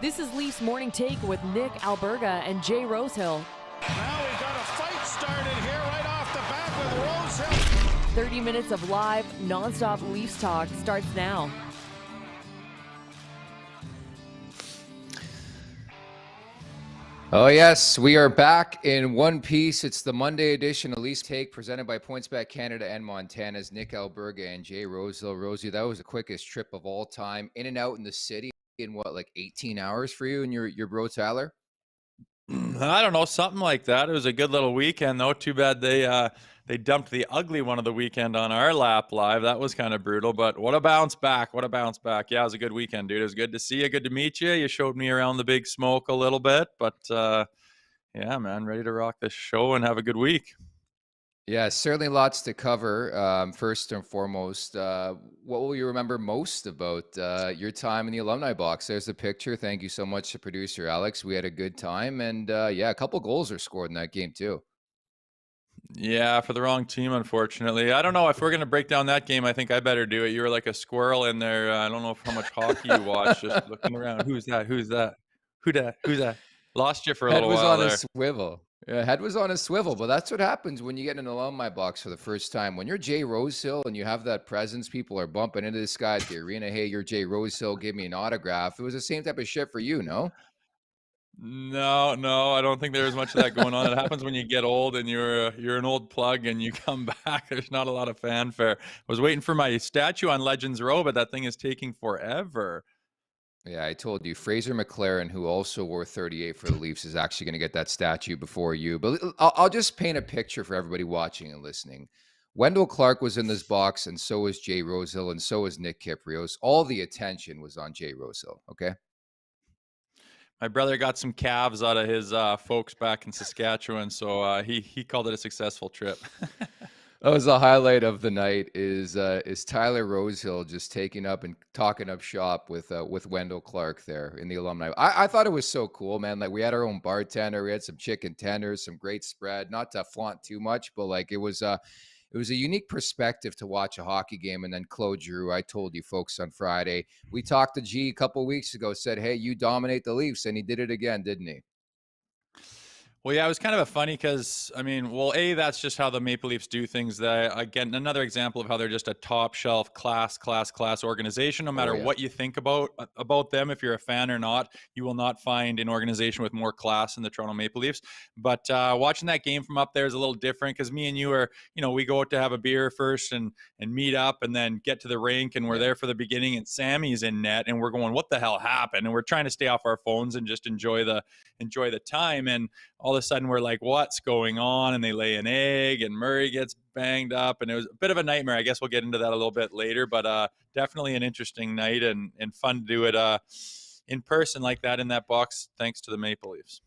This is Leafs Morning Take with Nick Alberga and Jay Rosehill. Now we got a fight started here right off the bat with Rosehill. 30 minutes of live, nonstop Leafs talk starts now. Oh yes, we are back in one piece. It's the Monday edition of Leafs Take presented by PointsBet Canada and Montana's Nick Alberga and Jay Rosehill. Rosie, that was the quickest trip of all time. In and out in the city in what, like 18 hours for you and your bro Tyler? I don't know, something like that. It was a good little weekend, though. Too bad they dumped the ugly one of the weekend on our lap live. That was kind of brutal, but what a bounce back. What a bounce back. Yeah, it was a good weekend, dude. It was good to see you. Good to meet you. You showed me around the big smoke a little bit, but yeah, man, ready to rock this show and have a good week. Yeah, certainly lots to cover. First and foremost, what will you remember most about your time in the alumni box? There's a picture. Thank you so much to producer Alex. We had a good time, and yeah, a couple goals are scored in that game too. Yeah, for the wrong team, unfortunately. I don't know if we're going to break down that game. I think I better do it. You were like a squirrel in there. I don't know how much hockey you watch, just looking around. Who's that? Who's that? Who that? Who's that? Lost you for a Head little was while on there. a swivel. Yeah, head was on a swivel, but that's what happens when you get in an alumni box for the first time. When you're Jay Rosehill and you have that presence, people are bumping into this guy at the arena. Hey, you're Jay Rosehill. Give me an autograph. It was the same type of shit for you, no? No, I don't think there's much of that going on. It happens when you get old and you're an old plug and you come back. There's not a lot of fanfare. I was waiting for my statue on Legends Row, but that thing is taking forever. Yeah, I told you, Fraser McLaren, who also wore 38 for the Leafs, is actually going to get that statue before you. But I'll just paint a picture for everybody watching and listening. Wendell Clark was in this box, and so was Jay Rosehill, and so was Nick Kypreos. All the attention was on Jay Rosehill, okay? My brother got some calves out of his folks back in Saskatchewan, so he called it a successful trip. That was the highlight of the night. Is Tyler Rosehill just taking up and talking up shop with Wendell Clark there in the alumni. I thought it was so cool, man. Like we had our own bartender, we had some chicken tenders, some great spread. Not to flaunt too much, but like it was a unique perspective to watch a hockey game. And then Claude Giroux, I told you folks on Friday, we talked to G a couple of weeks ago, said, hey, you dominate the Leafs, and he did it again, didn't he? Well, yeah, it was kind of a funny because, I mean, well, that's just how the Maple Leafs do things. Again, another example of how they're just a top shelf class organization. No matter what you think about them, if you're a fan or not, you will not find an organization with more class than the Toronto Maple Leafs. But watching that game from up there is a little different because me and you are, we go out to have a beer first and meet up and then get to the rink and we're there for the beginning and Sammy's in net and we're going, what the hell happened? And we're trying to stay off our phones and just enjoy the time. And all of a sudden we're like, what's going on? And they lay an egg and Murray gets banged up and it was a bit of a nightmare. I guess we'll get into that a little bit later, but definitely an interesting night and fun to do it in person like that in that box, thanks to the Maple Leafs.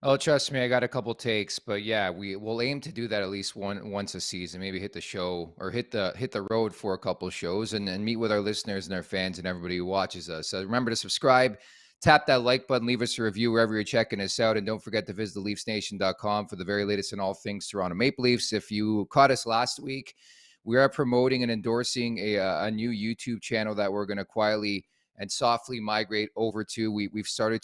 Oh, trust me, I got a couple takes, but yeah, we'll aim to do that at least once a season. Maybe hit the show or hit the road for a couple shows and meet with our listeners and our fans and everybody who watches us. So remember to subscribe. Tap that like button, leave us a review wherever you're checking us out, and don't forget to visit theleafsnation.com for the very latest in all things Toronto Maple Leafs. If you caught us last week, we are promoting and endorsing a new YouTube channel that we're going to quietly and softly migrate over to. We've started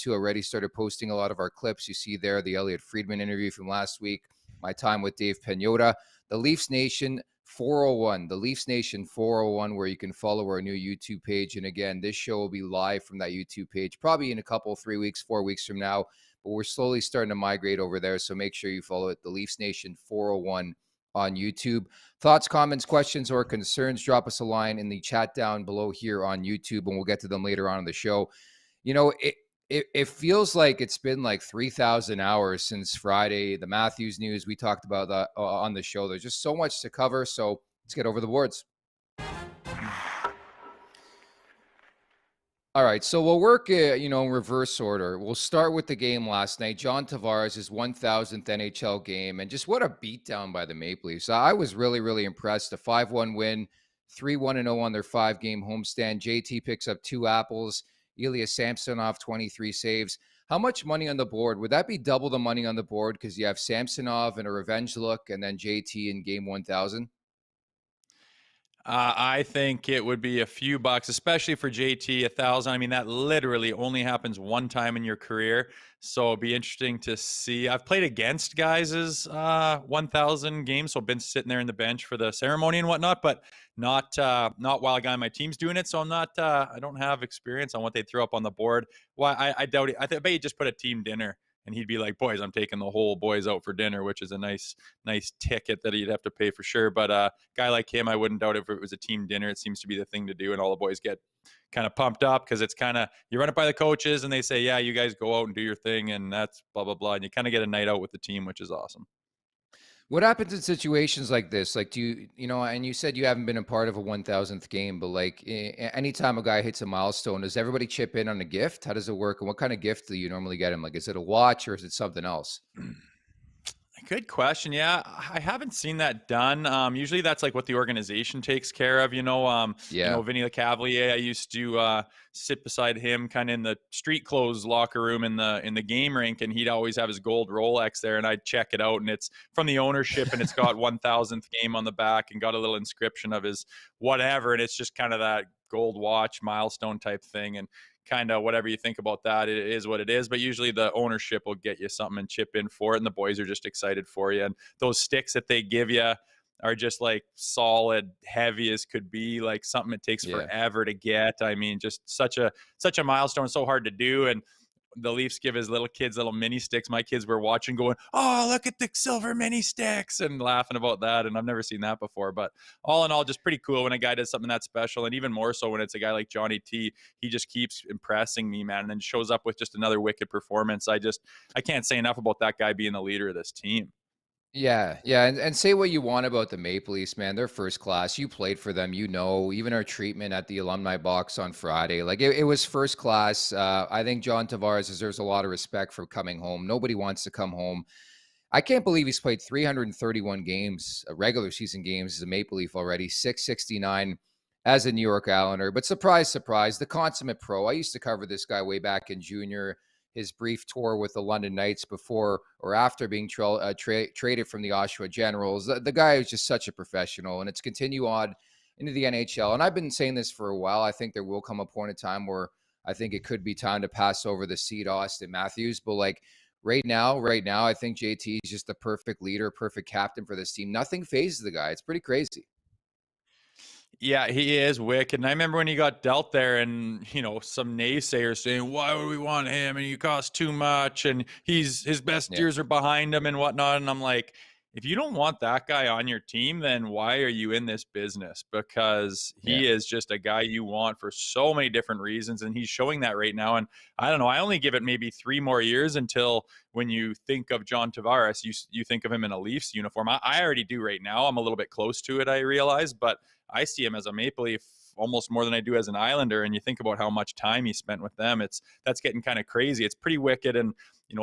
posting a lot of our clips. You see there the Elliot Friedman interview from last week, my time with Dave Pagnotta, the Leafs Nation 401, the Leafs Nation 401, where you can follow our new YouTube page. And again, this show will be live from that YouTube page, probably in a couple, 3 weeks, 4 weeks from now, but we're slowly starting to migrate over there. So make sure you follow it, the Leafs Nation 401 on YouTube. Thoughts, comments, questions, or concerns, drop us a line in the chat down below here on YouTube, and we'll get to them later on in the show. It feels like it's been like 3,000 hours since Friday. The Matthews news, we talked about that on the show. There's just so much to cover, so let's get over the boards. All right, so we'll work, in reverse order. We'll start with the game last night. John Tavares, his 1,000th NHL game, and just what a beatdown by the Maple Leafs. I was really, really impressed. A 5-1 win, 3-1-0 on their 5-game homestand. JT picks up 2 apples. Ilya Samsonov, 23 saves. How much money on the board? Would that be double the money on the board because you have Samsonov and a revenge look and then JT in game 1,000? I think it would be a few bucks, especially for JT, 1,000. I mean, that literally only happens one time in your career. So it'd be interesting to see. I've played against guys' 1,000 games, so I've been sitting there in the bench for the ceremony and whatnot, but not while a guy on my team's doing it. So I'm not. I don't have experience on what they throw up on the board. Why? I doubt it. I bet you just put a team dinner. And he'd be like, boys, I'm taking the whole boys out for dinner, which is a nice ticket that he'd have to pay for sure. But guy like him, I wouldn't doubt if it was a team dinner. It seems to be the thing to do, and all the boys get kind of pumped up because it's kind of, you run it by the coaches and they say, yeah, you guys go out and do your thing, and that's blah blah blah, and you kind of get a night out with the team, which is awesome. What happens in situations like this? Like, do you know, and you said you haven't been a part of a 1000th game, but like anytime a guy hits a milestone, does everybody chip in on a gift? How does it work? And what kind of gift do you normally get him? Like, is it a watch or is it something else? Good question. Yeah, I haven't seen that done. Usually that's like what the organization takes care of. Yeah. Vinny Lecavalier, I used to sit beside him kind of in the street clothes locker room in the game rink, and he'd always have his gold Rolex there, and I'd check it out, and it's from the ownership, and it's got 1000th game on the back and got a little inscription of his whatever, and it's just kind of that gold watch milestone type thing. And kind of whatever you think about that, it is what it is. But usually the ownership will get you something and chip in for it, and the boys are just excited for you. And those sticks that they give you are just like solid, heavy as could be, like something it takes forever to get. I mean, just such a milestone, so hard to do. And the Leafs give his little kids little mini sticks. My kids were watching going, oh, look at the silver mini sticks, and laughing about that. And I've never seen that before. But all in all, just pretty cool when a guy does something that special. And even more so when it's a guy like Johnny T. He just keeps impressing me, man. And then shows up with just another wicked performance. I can't say enough about that guy being the leader of this team. Yeah, yeah, and say what you want about the Maple Leafs, man. They're first class. You played for them, you know. Even our treatment at the alumni box on Friday, like it was first class. I think John Tavares deserves a lot of respect for coming home. Nobody wants to come home. I can't believe he's played 331 games, regular season games as a Maple Leaf already, 669 as a New York Islander. But surprise, surprise, the consummate pro. I used to cover this guy way back in junior. His brief tour with the London Knights before or after being traded from the Oshawa Generals. The guy is just such a professional, and it's continue on into the NHL. And I've been saying this for a while. I think there will come a point in time where I think it could be time to pass over the seat Austin Matthews. But like right now, I think JT is just the perfect leader, perfect captain for this team. Nothing phases the guy. It's pretty crazy. Yeah, he is wicked. And I remember when he got dealt there, and some naysayers saying, why would we want him? And he costs too much, and his best years are behind him and whatnot. And I'm like, if you don't want that guy on your team, then why are you in this business? Because he is just a guy you want for so many different reasons. And he's showing that right now. And I don't know, I only give it maybe 3 more years until when you think of John Tavares, you think of him in a Leafs uniform. I already do right now. I'm a little bit close to it, I realize, but I see him as a Maple Leaf almost more than I do as an Islander. And you think about how much time he spent with them, that's getting kind of crazy. It's pretty wicked. And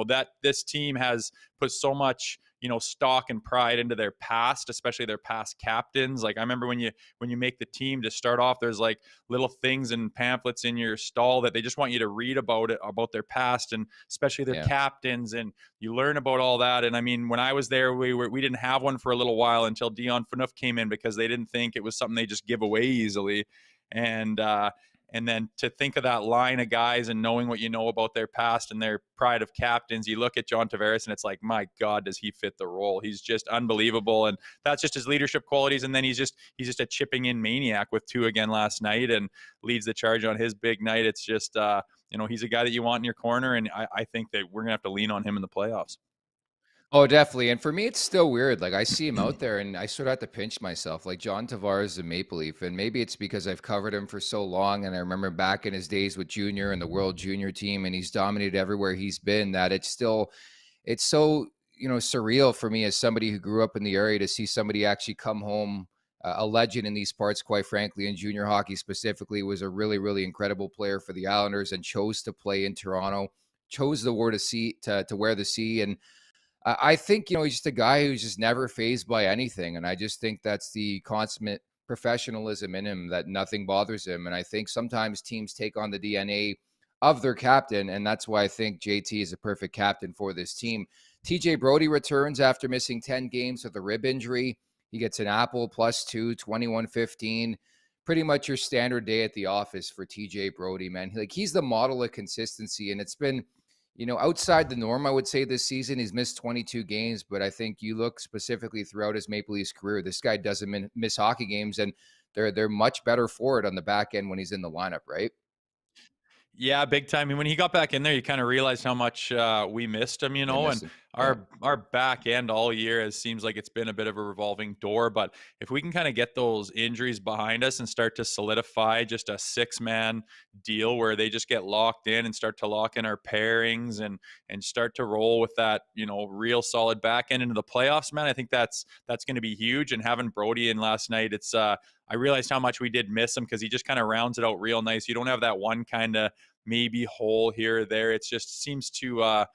that this team has put so much stock and pride into their past, especially their past captains. Like I remember when you make the team to start off, there's like little things and pamphlets in your stall that they just want you to read about their past, and especially their captains, and you learn about all that. And I mean, when I was there, we didn't have one for a little while until Dion Phaneuf came in, because they didn't think it was something they just give away easily. And then to think of that line of guys and knowing what you know about their past and their pride of captains, you look at John Tavares and it's like, my God, does he fit the role? He's just unbelievable. And that's just his leadership qualities. And then he's just a chipping in maniac with 2 again last night, and leads the charge on his big night. It's just, he's a guy that you want in your corner. And I think that we're going to have to lean on him in the playoffs. Oh, definitely. And for me, it's still weird. Like I see him out there and I sort of have to pinch myself. Like John Tavares is a Maple Leaf. And maybe it's because I've covered him for so long. And I remember back in his days with Junior and the World Junior team, and he's dominated everywhere he's been, that it's so, surreal for me as somebody who grew up in the area to see somebody actually come home, a legend in these parts, quite frankly, in junior hockey specifically, was a really, really incredible player for the Islanders and chose to play in Toronto, chose to wear the C. And I think, he's just a guy who's just never fazed by anything. And I just think that's the consummate professionalism in him, that nothing bothers him. And I think sometimes teams take on the DNA of their captain. And that's why I think JT is a perfect captain for this team. TJ Brodie returns after missing 10 games with a rib injury. He gets an apple +2, 21-15. Pretty much your standard day at the office for TJ Brodie, man. Like, he's the model of consistency, and it's been, outside the norm, I would say, this season. He's missed 22 games, but I think you look specifically throughout his Maple Leafs career, this guy doesn't miss hockey games, and they're much better for it on the back end when he's in the lineup, right? Yeah, big time. I mean, when he got back in there, you kind of realized how much we missed him, They miss and him. Yeah. our back end all year it seems like it's been a bit of a revolving door. But if we can kind of get those injuries behind us and start to solidify just a 6-man deal where they just get locked in and start to lock in our pairings and start to roll with that, real solid back end into the playoffs, man, I think that's going to be huge. And having Brodie in last night, it's I realized how much we did miss him because he just kind of rounds it out real nice. You don't have that one kind of maybe hole here or there. It just seems to,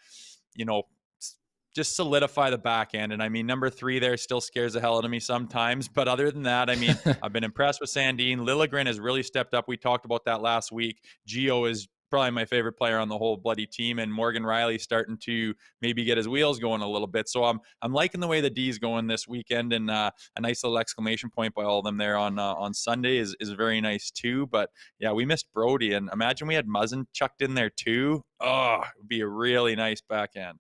just solidify the back end. And I mean, number 3 there still scares the hell out of me sometimes. But other than that, I mean, I've been impressed with Sandin. Liljegren has really stepped up. We talked about that last week. Gio is probably my favorite player on the whole bloody team, and Morgan Riley starting to maybe get his wheels going a little bit. So I'm liking the way the D's going this weekend, and a nice little exclamation point by all of them there on Sunday is very nice too. But yeah, we missed Brodie, and imagine we had Muzzin chucked in there too. Oh, it would be a really nice back end.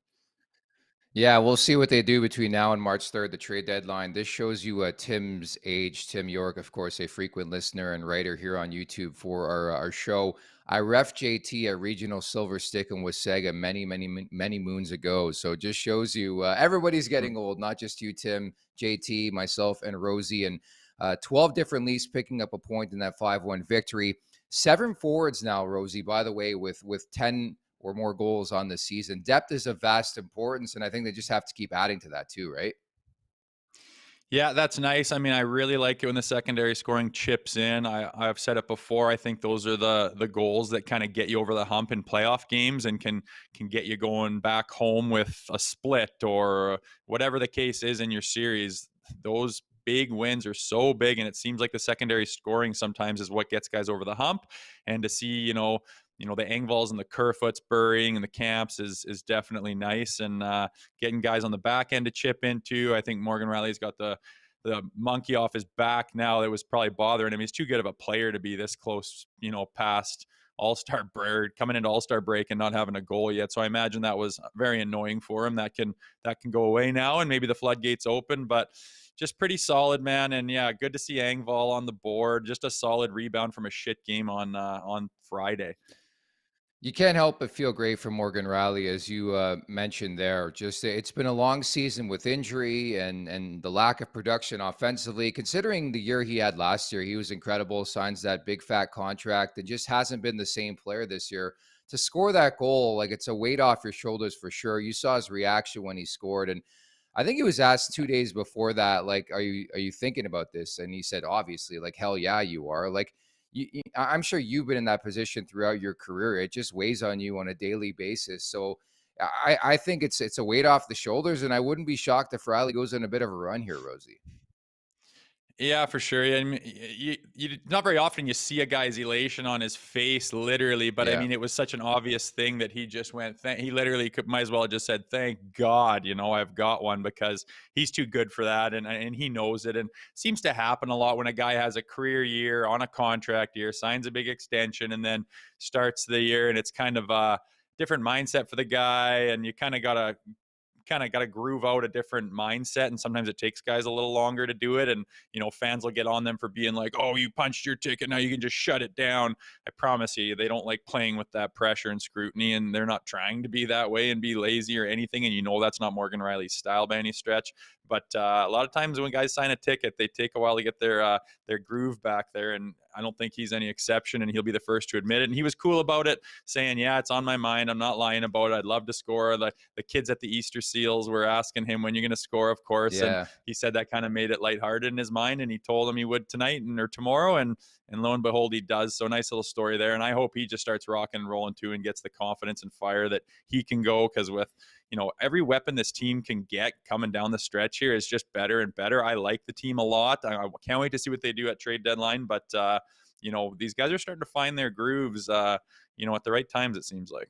Yeah, we'll see what they do between now and March 3rd, the trade deadline. This shows you Tim's age. Tim York, of course, a frequent listener and writer here on YouTube for our show. I ref JT at Regional Silver Stick in Wasaga many moons ago. So it just shows you everybody's getting old, not just you, Tim, JT, myself, and Rosie. And 12 different Leafs picking up a point in that 5-1 victory. 7 forwards now, Rosie, by the way, with 10 or more goals on the season. Depth is of vast importance, and I think they just have to keep adding to that too, right? Yeah, that's nice. I mean, I really like it when the secondary scoring chips in. I've said it before. I think those are the goals that kind of get you over the hump in playoff games and can get you going back home with a split or whatever the case is in your series. Those big wins are so big, and it seems like the secondary scoring sometimes is what gets guys over the hump. And to see, the Engvalls and the Kerfoots burying and the Camps is definitely nice, and getting guys on the back end to chip into. I think Morgan Riley's got the monkey off his back now that was probably bothering him. He's too good of a player to be this close, past All-Star break, coming into All-Star break and not having a goal yet. So I imagine that was very annoying for him. That can go away now, and maybe the floodgates open, but just pretty solid, man. And yeah, good to see Engvall on the board. Just a solid rebound from a shit game on Friday. You can't help but feel great for Morgan Riley, as you mentioned there. Just it's been a long season with injury and the lack of production offensively. Considering the year he had last year, he was incredible. Signs that big fat contract and just hasn't been the same player this year. To score that goal, like, it's a weight off your shoulders for sure. You saw his reaction when he scored, and I think he was asked 2 days before that, like, are you thinking about this? And he said, obviously, like, hell yeah, you are. Like, I'm sure you've been in that position throughout your career. It just weighs on you on a daily basis. So I think it's a weight off the shoulders, and I wouldn't be shocked if Riley goes on a bit of a run here, Rosie. Yeah, for sure. I mean, you not very often you see a guy's elation on his face, literally. But I Yeah. mean, it was such an obvious thing that he just went. He literally might as well have just said, "Thank God, I've got one," because he's too good for that, and he knows it. And seems to happen a lot when a guy has a career year on a contract year, signs a big extension, and then starts the year, and it's kind of a different mindset for the guy, and you kind of gotta groove out a different mindset, and sometimes it takes guys a little longer to do it. And fans will get on them for being like, "Oh, you punched your ticket, now you can just shut it down." I promise you, they don't like playing with that pressure and scrutiny, and they're not trying to be that way and be lazy or anything. And that's not Morgan Riley's style by any stretch. But a lot of times when guys sign a ticket, they take a while to get their groove back there, and I don't think he's any exception, and he'll be the first to admit it. And he was cool about it, saying, "Yeah, it's on my mind. I'm not lying about it. I'd love to score." The kids at the Easter Seals were asking him, "When you're going to score?" Of course. Yeah. And he said that kind of made it lighthearted in his mind, and he told them he would tonight or tomorrow. And lo and behold, he does. So nice little story there. And I hope he just starts rocking and rolling too and gets the confidence and fire that he can go, because with every weapon this team can get coming down the stretch here is just better and better. I like the team a lot. I can't wait to see what they do at trade deadline. But these guys are starting to find their grooves, at the right times, it seems like.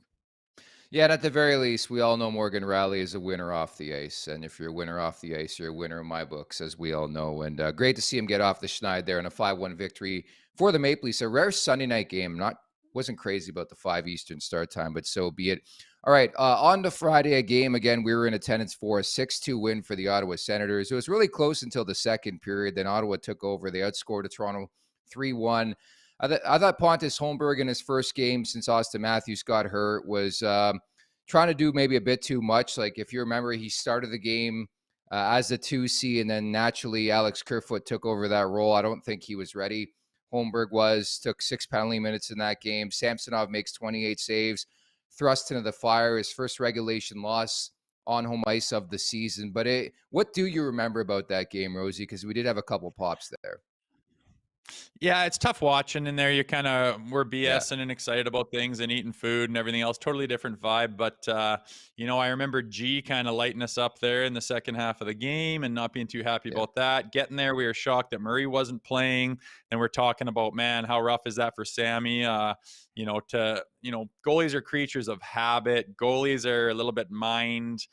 Yeah, and at the very least, we all know Morgan Rielly is a winner off the ice. And if you're a winner off the ice, you're a winner in my books, as we all know. And great to see him get off the schneid there in a 5-1 victory for the Maple Leafs. A rare Sunday night game. Wasn't crazy about the 5 Eastern start time, but so be it. All right, on to Friday, a game again we were in attendance for, a 6-2 win for the Ottawa Senators. It was really close until the second period. Then Ottawa took over. They outscored Toronto 3-1. I thought Pontus Holmberg in his first game since Austin Matthews got hurt was trying to do maybe a bit too much. Like if you remember, he started the game as a 2C, and then naturally Alex Kerfoot took over that role. I don't think he was ready. Holmberg took 6 penalty minutes in that game. Samsonov makes 28 saves, thrust into the fire, his first regulation loss on home ice of the season. But what do you remember about that game, Rosie? Because we did have a couple pops there. Yeah, it's tough watching in there. We're Yeah. BSing and excited about things and eating food and everything else. Totally different vibe. But, I remember G kind of lighting us up there in the second half of the game and not being too happy about that. Getting there, we were shocked that Murray wasn't playing. And we're talking about, man, how rough is that for Sammy? Goalies are creatures of habit. Goalies are a little bit mind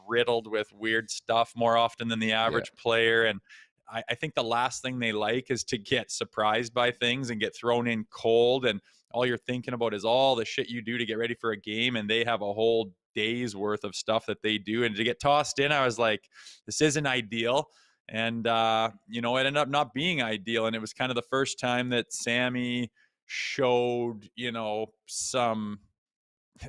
riddled with weird stuff more often than the average player. And I think the last thing they like is to get surprised by things and get thrown in cold. And all you're thinking about is all the shit you do to get ready for a game. And they have a whole day's worth of stuff that they do. And to get tossed in, I was like, this isn't ideal. And, it ended up not being ideal. And it was kind of the first time that Sammy showed,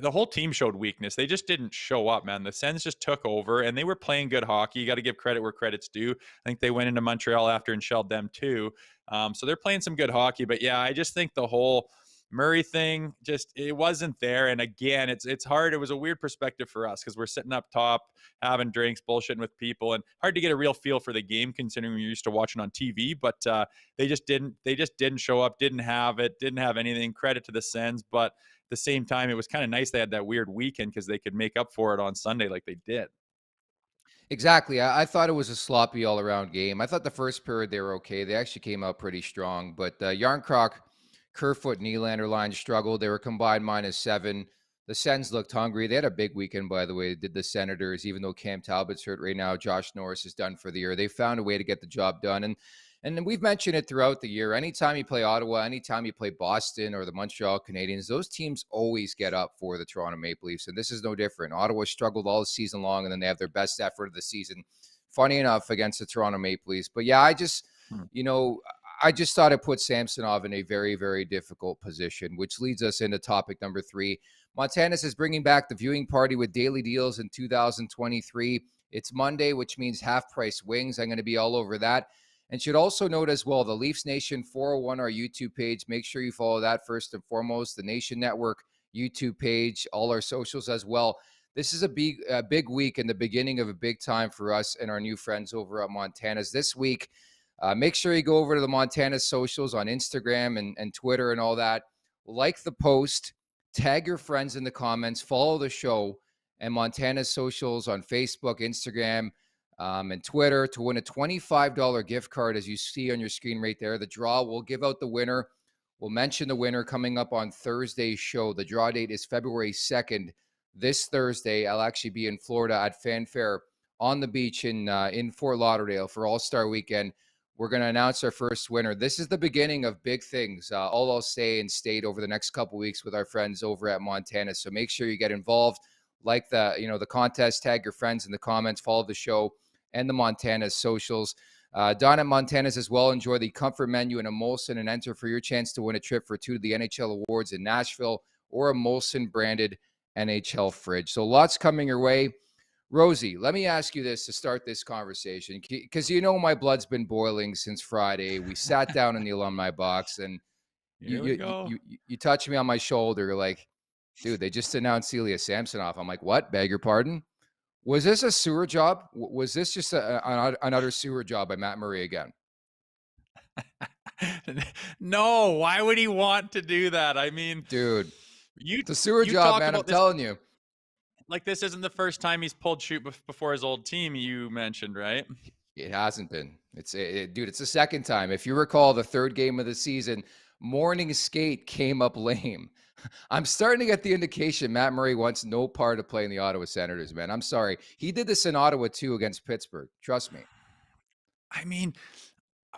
the whole team showed weakness. They just didn't show up, man. The Sens just took over, and they were playing good hockey. You got to give credit where credit's due. I think they went into Montreal after and shelled them too. So they're playing some good hockey. But yeah, I just think the whole Murray thing, it wasn't there. And again, it's hard. It was a weird perspective for us because we're sitting up top, having drinks, bullshitting with people, and hard to get a real feel for the game considering you're used to watching on TV. But they just didn't show up, didn't have anything. Credit to the Sens, but at the same time, it was kind of nice they had that weird weekend because they could make up for it on Sunday like they did. Exactly. I thought it was a sloppy all-around game. I thought the first period they were okay. They actually came out pretty strong. But Yarncroc, Kerfoot, and Nylander line struggled. They were combined -7. The Sens looked hungry. They had a big weekend, by the way. Did the Senators, even though Cam Talbot's hurt right now. Josh Norris is done for the year. They found a way to get the job done. And we've mentioned it throughout the year. Anytime you play Ottawa, anytime you play Boston or the Montreal Canadiens, those teams always get up for the Toronto Maple Leafs. And this is no different. Ottawa struggled all season long, and then they have their best effort of the season, funny enough, against the Toronto Maple Leafs. But yeah, I just thought it put Samsonov in a very, very difficult position, which leads us into topic number 3. Montanus is bringing back the viewing party with daily deals in 2023. It's Monday, which means half-price wings. I'm going to be all over that. And should also note as well, the Leafs Nation 401, our YouTube page. Make sure you follow that first and foremost. The Nation Network YouTube page, all our socials as well. This is a big week and the beginning of a big time for us and our new friends over at Montana's. This week, make sure you go over to the Montana's socials on Instagram and Twitter and all that. Like the post, tag your friends in the comments, follow the show, and Montana's socials on Facebook, Instagram, and Twitter to win a $25 gift card, as you see on your screen right there. The draw, we'll give out the winner. We'll mention the winner coming up on Thursday's show. The draw date is February 2nd. This Thursday, I'll actually be in Florida at Fanfare on the beach in Fort Lauderdale for All-Star Weekend. We're going to announce our first winner. This is the beginning of big things. All I'll say in state over the next couple weeks with our friends over at Montana. So make sure you get involved. Like the contest, tag your friends in the comments, follow the show and the Montana's socials. Don at Montana's as well. Enjoy the comfort menu in a Molson and enter for your chance to win a trip for 2 of the NHL awards in Nashville or a Molson branded NHL fridge. So lots coming your way. Rosie, let me ask you this to start this conversation, because my blood's been boiling since Friday. We sat down in the alumni box and you touched me on my shoulder. You're like, dude, they just announced Celia Samsonov. I'm like, what? Beg your pardon? Was this a sewer job? Was this just another sewer job by Matt Murray again? No, why would he want to do that? I mean, dude, it's a sewer job, man. I'm telling you. Like, this isn't the first time he's pulled shoot before his old team, you mentioned, right? It hasn't been. Dude, it's the second time. If you recall, the third game of the season, morning skate came up lame. I'm starting to get the indication Matt Murray wants no part of playing the Ottawa Senators, man. I'm sorry. He did this in Ottawa too against Pittsburgh. Trust me. I mean,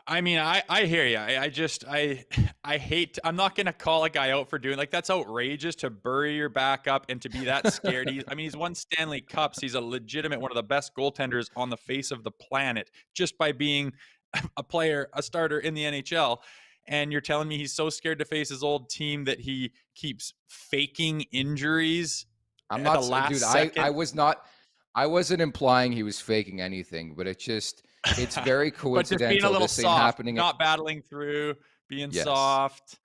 I hear you. I hate. I'm not gonna call a guy out for doing like that's outrageous to bury your back up and to be that scared. He's won Stanley Cups. He's a legitimate one of the best goaltenders on the face of the planet just by being a starter in the NHL. And you're telling me he's so scared to face his old team that he keeps faking injuries I'm at the not, last dude. second? I wasn't implying he was faking anything, but it's very But just being a coincidental. little This ain't soft, happening. not battling through, being Yes. soft.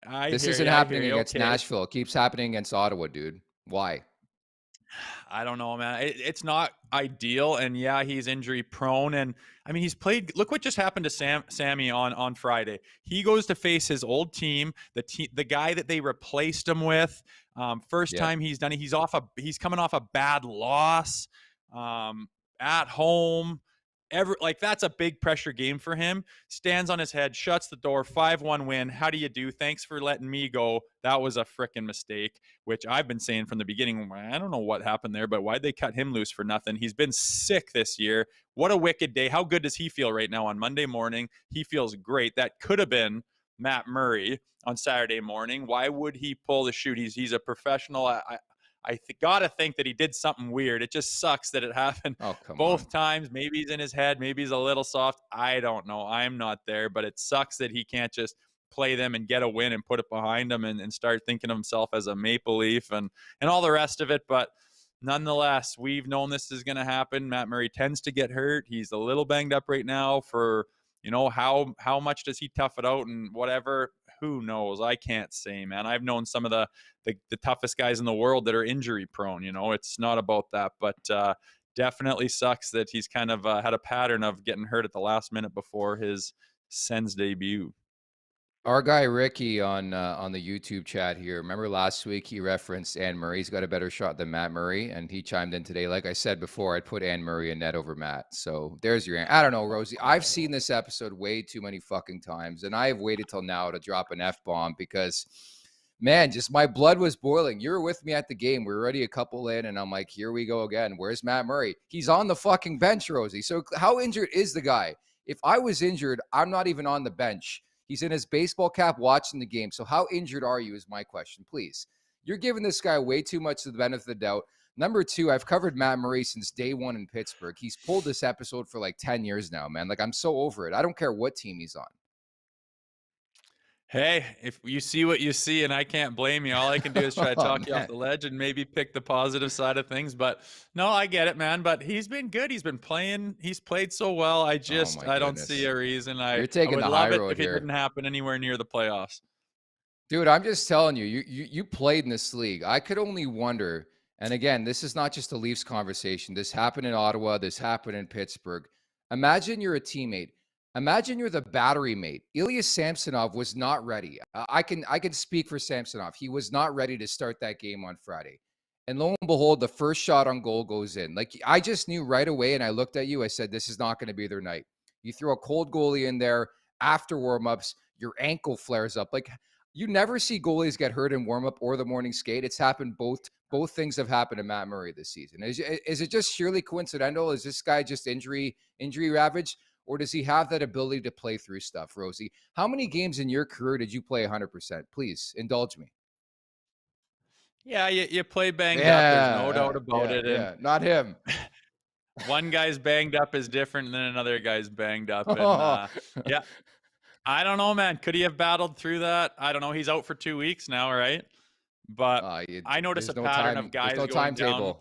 I This hear isn't you. I hear happening you. against Okay. Nashville. It keeps happening against Ottawa, dude. Why? I don't know, man. It's not ideal, and yeah, he's injury prone. And I mean, he's played. Look what just happened to Sammy on Friday. He goes to face his old team, the guy that they replaced him with. First Yeah. time he's done it. He's coming off a bad loss at home. That's a big pressure game for him. Stands on his head, shuts the door, 5-1 win. How do you do? Thanks for letting me go. That was a freaking mistake, which I've been saying from the beginning. I don't know what happened there, but why'd they cut him loose for nothing? He's been sick this year. What a wicked day. How good does he feel right now on Monday morning? He feels great. That could have been Matt Murray on Saturday morning. Why would he pull the shoot? He's a professional. I gotta think that he did something weird. It just sucks that it happened both times. Maybe he's in his head. Maybe he's a little soft. I don't know. I'm not there, but it sucks that he can't just play them and get a win and put it behind him and start thinking of himself as a Maple Leaf and all the rest of it. But nonetheless, we've known this is going to happen. Matt Murray tends to get hurt. He's a little banged up right now for, how much does he tough it out and whatever. Who knows? I can't say, man. I've known some of the toughest guys in the world that are injury prone. It's not about that, but definitely sucks that he's kind of had a pattern of getting hurt at the last minute before his Sens debut. Our guy Ricky on the YouTube chat here. Remember last week he referenced Anne Murray's got a better shot than Matt Murray, and he chimed in today. Like I said before, I'd put Anne Murray in net over Matt. So there's your answer. I don't know, Rosie. I've seen this episode way too many fucking times, and I have waited till now to drop an F-bomb because, man, just my blood was boiling. You were with me at the game. We were already a couple in, and I'm like, here we go again. Where's Matt Murray? He's on the fucking bench, Rosie. So how injured is the guy? If I was injured, I'm not even on the bench. He's in his baseball cap watching the game. So how injured are you is my question, please. You're giving this guy way too much of the benefit of the doubt. Number two, I've covered Matt Murray since day one in Pittsburgh. He's pulled this episode for like 10 years now, man. Like, I'm so over it. I don't care what team he's on. Hey, if you see what you see, and I can't blame you, all I can do is try to talk you off the ledge and maybe pick the positive side of things. But no, I get it, man. But he's been good. He's been playing. He's played so well. I don't see a reason. You're taking I would the love high it road if here. it didn't happen anywhere near the playoffs. Dude, I'm just telling you, you played in this league. I could only wonder, and again, this is not just a Leafs conversation. This happened in Ottawa. This happened in Pittsburgh. Imagine you're a teammate. Imagine you're the battery mate. Ilya Samsonov was not ready. I can speak for Samsonov. He was not ready to start that game on Friday. And lo and behold, the first shot on goal goes in. Like, I just knew right away, and I looked at you. I said, this is not going to be their night. You throw a cold goalie in there after warmups, your ankle flares up. Like, you never see goalies get hurt in warmup or the morning skate. It's happened both things have happened to Matt Murray this season. Is it just sheerly coincidental? Is this guy just injury ravaged? Or does he have that ability to play through stuff, Rosie? How many games in your career did you play 100%? Please indulge me. Yeah, you play banged up. There's no doubt about it. Yeah, not him. One guy's banged up is different than another guy's banged up. And, yeah, I don't know, man. Could he have battled through that? I don't know. He's out for 2 weeks now, right? But I notice a pattern of guys going down.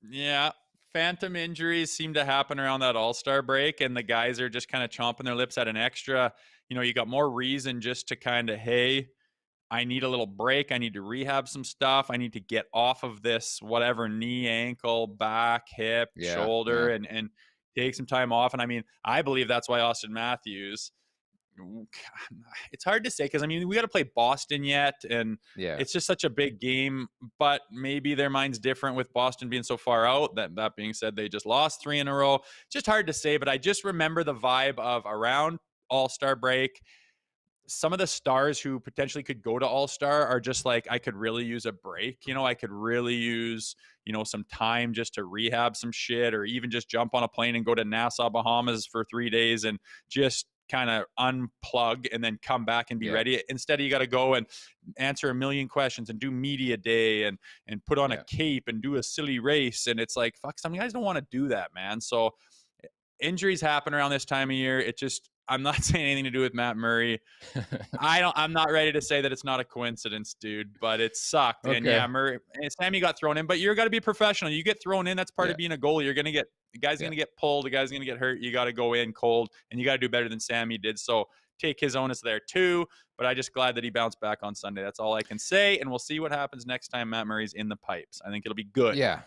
Yeah. Phantom injuries seem to happen around that All-Star break, and the guys are just kind of chomping their lips at an extra. You got more reason just to kind of, hey, I need a little break. I need to rehab some stuff. I need to get off of this, whatever, knee, ankle, back, hip, shoulder, and take some time off. And I mean, I believe that's why Austin Matthews, it's hard to say because, I mean, we got to play Boston yet, and it's just such a big game, but maybe their mind's different with Boston being so far out. That being said, they just lost 3 in a row. Just hard to say, but I just remember the vibe of around All-Star break, some of the stars who potentially could go to All-Star are just like, I could really use a break. I could really use, some time just to rehab some shit, or even just jump on a plane and go to Nassau, Bahamas for 3 days and just kind of unplug and then come back and be ready. Instead, you got to go and answer a million questions and do media day and put on a cape and do a silly race. And it's like, fuck, some guys don't want to do that, man. So injuries happen around this time of year. I'm not saying anything to do with Matt Murray. I'm not ready to say that it's not a coincidence, dude, but it sucked. Okay. And yeah, Murray and Sammy got thrown in, but you're got to be professional. You get thrown in. That's part of being a goalie. The guy's going to get pulled. The guy's going to get hurt. You got to go in cold, and you got to do better than Sammy did. So take his onus there too, but I'm just glad that he bounced back on Sunday. That's all I can say. And we'll see what happens next time Matt Murray's in the pipes. I think it'll be good. Yeah.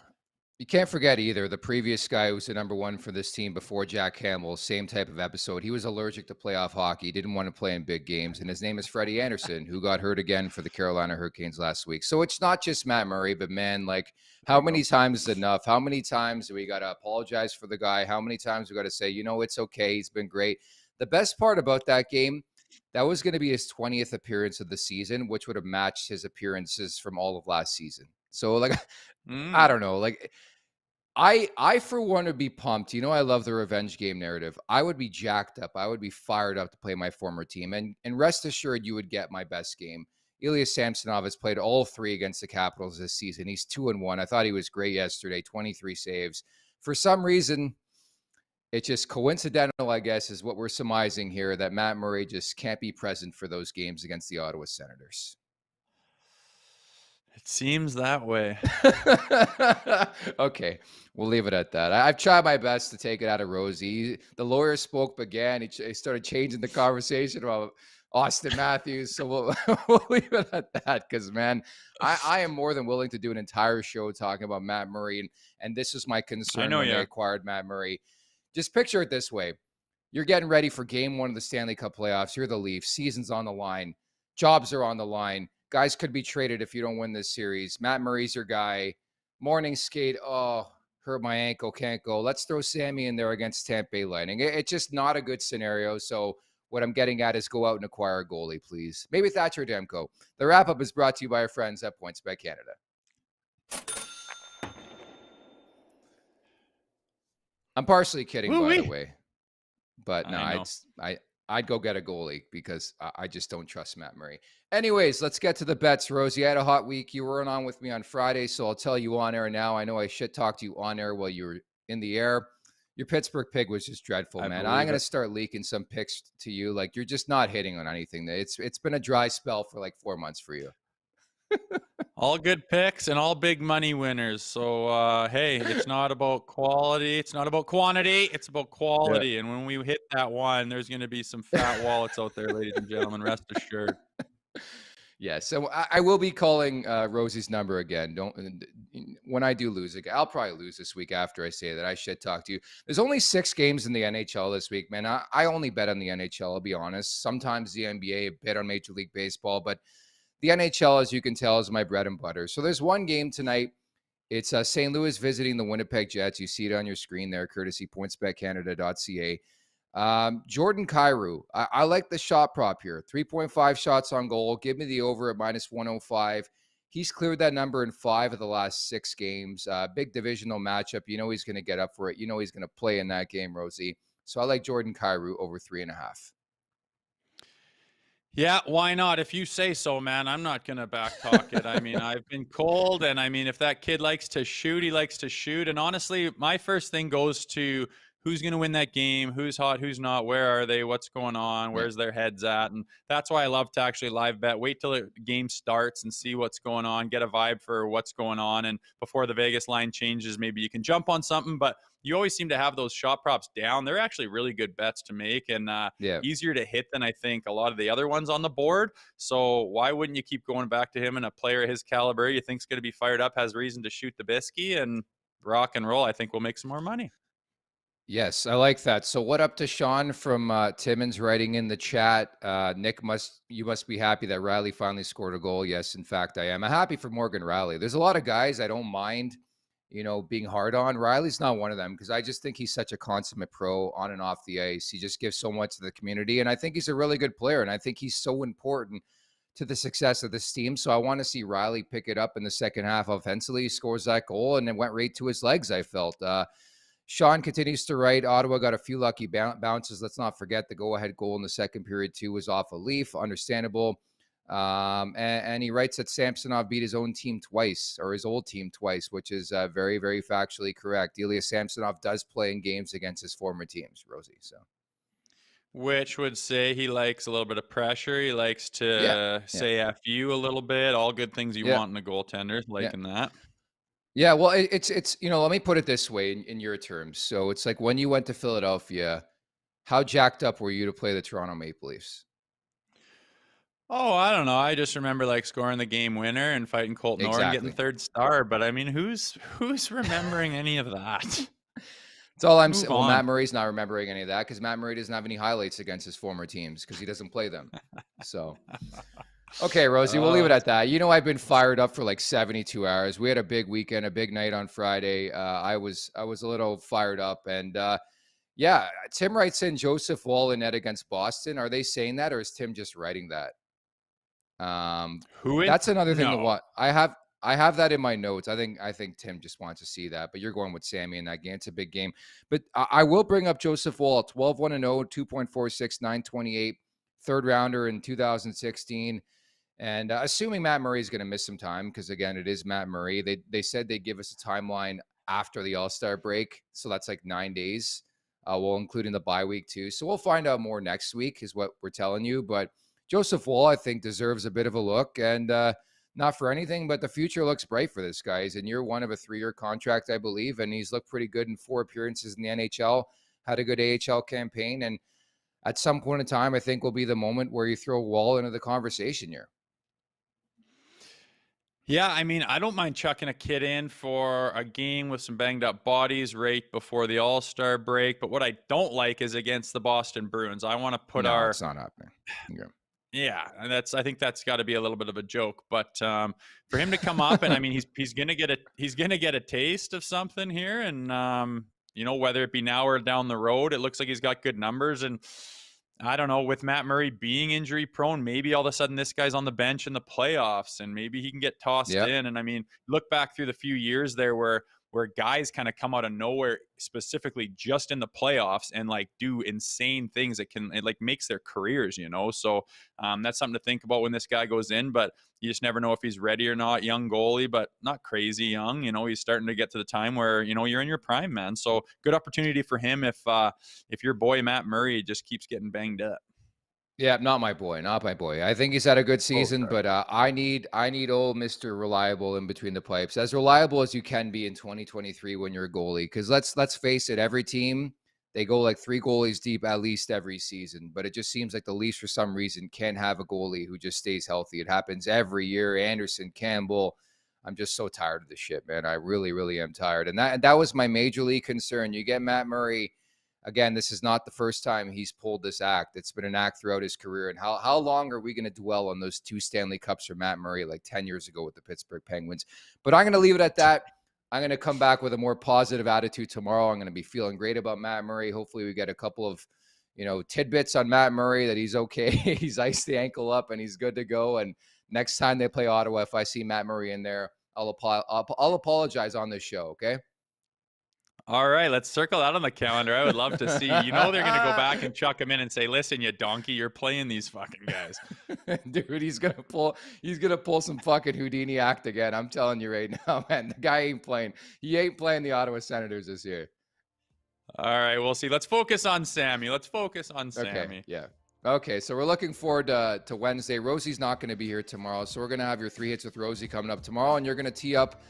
You can't forget either, the previous guy who was the number one for this team before Jack Campbell, same type of episode. He was allergic to playoff hockey, didn't want to play in big games, and his name is Freddie Anderson, who got hurt again for the Carolina Hurricanes last week. So it's not just Matt Murray, but man, like, how many times is enough? How many times do we got to apologize for the guy? How many times we got to say, it's okay, he's been great? The best part about that game, that was going to be his 20th appearance of the season, which would have matched his appearances from all of last season. So, like, I don't know, like, I for one would be pumped. I love the revenge game narrative. I would be jacked up. I would be fired up to play my former team. And rest assured, you would get my best game. Ilya Samsonov has played all 3 against the Capitals this season. He's 2-1. I thought he was great yesterday, 23 saves. For some reason, it's just coincidental, I guess, is what we're surmising here, that Matt Murray just can't be present for those games against the Ottawa Senators. It seems that way. Okay, we'll leave it at that. I've tried my best to take it out of Rosie. The lawyer spoke again. He started changing the conversation about Austin Matthews. So we'll leave it at that, because, man, I am more than willing to do an entire show talking about Matt Murray. And this is my concern when they acquired Matt Murray. Just picture it this way. You're getting ready for game 1 of the Stanley Cup playoffs. You're the Leafs. Season's on the line. Jobs are on the line. Guys could be traded if you don't win this series. Matt Murray's your guy. Morning skate. Oh, hurt my ankle. Can't go. Let's throw Sammy in there against Tampa Bay Lightning. It's just not a good scenario. So what I'm getting at is go out and acquire a goalie, please. Maybe Thatcher Demko. The wrap-up is brought to you by our friends at PointsBet Canada. I'm partially kidding, by the way. But no, I'd go get a goalie, because I just don't trust Matt Murray. Anyways, let's get to the bets, Rosie. I had a hot week. You weren't on with me on Friday, so I'll tell you on air now. I know I shit-talked you on air while you were in the air. Your Pittsburgh pig was just dreadful, man. I'm going to start leaking some picks to you. Like, you're just not hitting on anything. It's been a dry spell for like 4 months for you. All good picks and all big money winners. So, hey, it's not about quality. It's not about quantity. It's about quality. Yeah. And when we hit that one, there's going to be some fat wallets out there, ladies and gentlemen. Rest assured. Yeah, so I will be calling Rosie's number again. When I do lose again, I'll probably lose this week after I say that. I should talk to you. There's only 6 games in the NHL this week, man. I only bet on the NHL, I'll be honest. Sometimes the NBA, bet on Major League Baseball, but the NHL, as you can tell, is my bread and butter. So there's one game tonight. It's St. Louis visiting the Winnipeg Jets. You see it on your screen there, courtesy pointsbetcanada.ca. Jordan Kyrou. I like the shot prop here. 3.5 shots on goal. Give me the over at -105. He's cleared that number in 5 of the last 6 games. Big divisional matchup. He's going to get up for it. He's going to play in that game, Rosie. So I like Jordan Kyrou over 3.5. Yeah, why not? If you say so, man, I'm not going to backtalk it. I mean, I've been cold, and I mean, if that kid likes to shoot, he likes to shoot. And honestly, my first thing goes to who's going to win that game, who's hot, who's not, where are they, what's going on, where's their heads at. And that's why I love to actually live bet. Wait till the game starts and see what's going on, get a vibe for what's going on. And before the Vegas line changes, maybe you can jump on something. But you always seem to have those shot props down. They're actually really good bets to make, and easier to hit than I think a lot of the other ones on the board. So why wouldn't you keep going back to him? And a player of his caliber you think's going to be fired up, has reason to shoot the biscuit and rock and roll. I think we'll make some more money. Yes, I like that. So what up to Sean from Timmins writing in the chat? Nick, you must be happy that Riley finally scored a goal. Yes, in fact, I am. I'm happy for Morgan Riley. There's a lot of guys I don't mind being hard on. Riley's not one of them because I just think he's such a consummate pro on and off the ice. He just gives so much to the community, and I think he's a really good player, and I think he's so important to the success of this team. So I want to see Riley pick it up in the second half offensively, scores that goal, and it went right to his legs, I felt. Sean continues to write, Ottawa got a few lucky bounces. Let's not forget the go-ahead goal in the second period, too, was off a leaf. Understandable. And he writes that Samsonov beat his own team twice, or his old team twice, which is very, very factually correct. Ilya Samsonov does play in games against his former teams, Rosie. So, which would say he likes a little bit of pressure. He likes to say F you a little bit. All good things you want in a goaltender, liking that. Yeah, well, it's let me put it this way in your terms. So it's like when you went to Philadelphia, how jacked up were you to play the Toronto Maple Leafs? Oh, I don't know. I just remember like scoring the game winner and fighting Colton Orr and getting third star. But I mean, who's remembering any of that? That's all I'm saying. Well, Matt Murray's not remembering any of that because Matt Murray doesn't have any highlights against his former teams because he doesn't play them. So. Okay, Rosie, we'll leave it at that. I've been fired up for like 72 hours. We had a big weekend, a big night on Friday. I was a little fired up. And Tim writes in Joseph Woll in net against Boston. Are they saying that, or is Tim just writing that? That's another thing to watch. I have that in my notes. I think Tim just wants to see that, but you're going with Sammy in that game. It's a big game. But I will bring up Joseph Woll, 12-1-0, 2.46, 928, third rounder in 2016. And assuming Matt Murray is going to miss some time, because, again, it is Matt Murray. They said they'd give us a timeline after the All-Star break. So that's like 9 days. We'll include in the bye week, too. So we'll find out more next week is what we're telling you. But Joseph Woll, I think, deserves a bit of a look. And not for anything, but the future looks bright for this guy. He's in year one of a 3-year contract, I believe. And he's looked pretty good in 4 appearances in the NHL. Had a good AHL campaign. And at some point in time, I think will be the moment where you throw Woll into the conversation here. Yeah, I mean, I don't mind chucking a kid in for a game with some banged up bodies right before the All-Star break. But what I don't like is against the Boston Bruins. I want to put it's not happening. Yeah, and I think that's got to be a little bit of a joke. But for him to come up, and I mean, he's gonna get a taste of something here, and whether it be now or down the road, it looks like he's got good numbers. And I don't know, with Matt Murray being injury prone, maybe all of a sudden this guy's on the bench in the playoffs and maybe he can get tossed in. And I mean, look back through the few years there where guys kind of come out of nowhere, specifically just in the playoffs, and like do insane things that it like makes their careers, So that's something to think about when this guy goes in, but you just never know if he's ready or not. Young goalie, but not crazy young. He's starting to get to the time where, you're in your prime, man. So good opportunity for him if your boy Matt Murray just keeps getting banged up. Yeah, not my boy. I think he's had a good season, but I need old Mr. Reliable in between the pipes, as reliable as you can be in 2023 when you're a goalie. Because let's face it, every team, they go like 3 goalies deep at least every season. But it just seems like the Leafs, for some reason, can't have a goalie who just stays healthy. It happens every year. Anderson, Campbell. I'm just so tired of this shit, man. I really, really am tired. And that was my major league concern. You get Matt Murray. Again, this is not the first time he's pulled this act. It's been an act throughout his career. And how long are we going to dwell on those 2 Stanley Cups for Matt Murray like 10 years ago with the Pittsburgh Penguins? But I'm going to leave it at that. I'm going to come back with a more positive attitude tomorrow. I'm going to be feeling great about Matt Murray. Hopefully we get a couple of, tidbits on Matt Murray that he's okay. He's iced the ankle up and he's good to go. And next time they play Ottawa, if I see Matt Murray in there, I'll apologize on this show, okay? All right, let's circle that on the calendar. I would love to see. They're going to go back and chuck him in and say, "Listen, you donkey, you're playing these fucking guys." Dude, he's gonna pull some fucking Houdini act again. I'm telling you right now, man. The guy ain't playing. He ain't playing the Ottawa Senators this year. All right, we'll see. Let's focus on Sammy. Okay, yeah. Okay, so we're looking forward to Wednesday. Rosie's not going to be here tomorrow, so we're going to have your 3 hits with Rosie coming up tomorrow, and you're going to tee up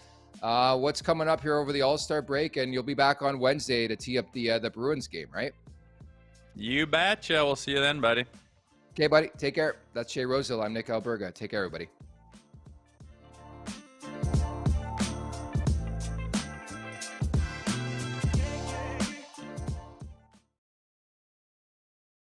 what's coming up here over the All-Star break, and you'll be back on Wednesday to tee up the Bruins game, right? You betcha. We'll see you then, buddy. Okay, buddy. Take care. That's Jay Rosehill. I'm Nick Alberga. Take care, everybody.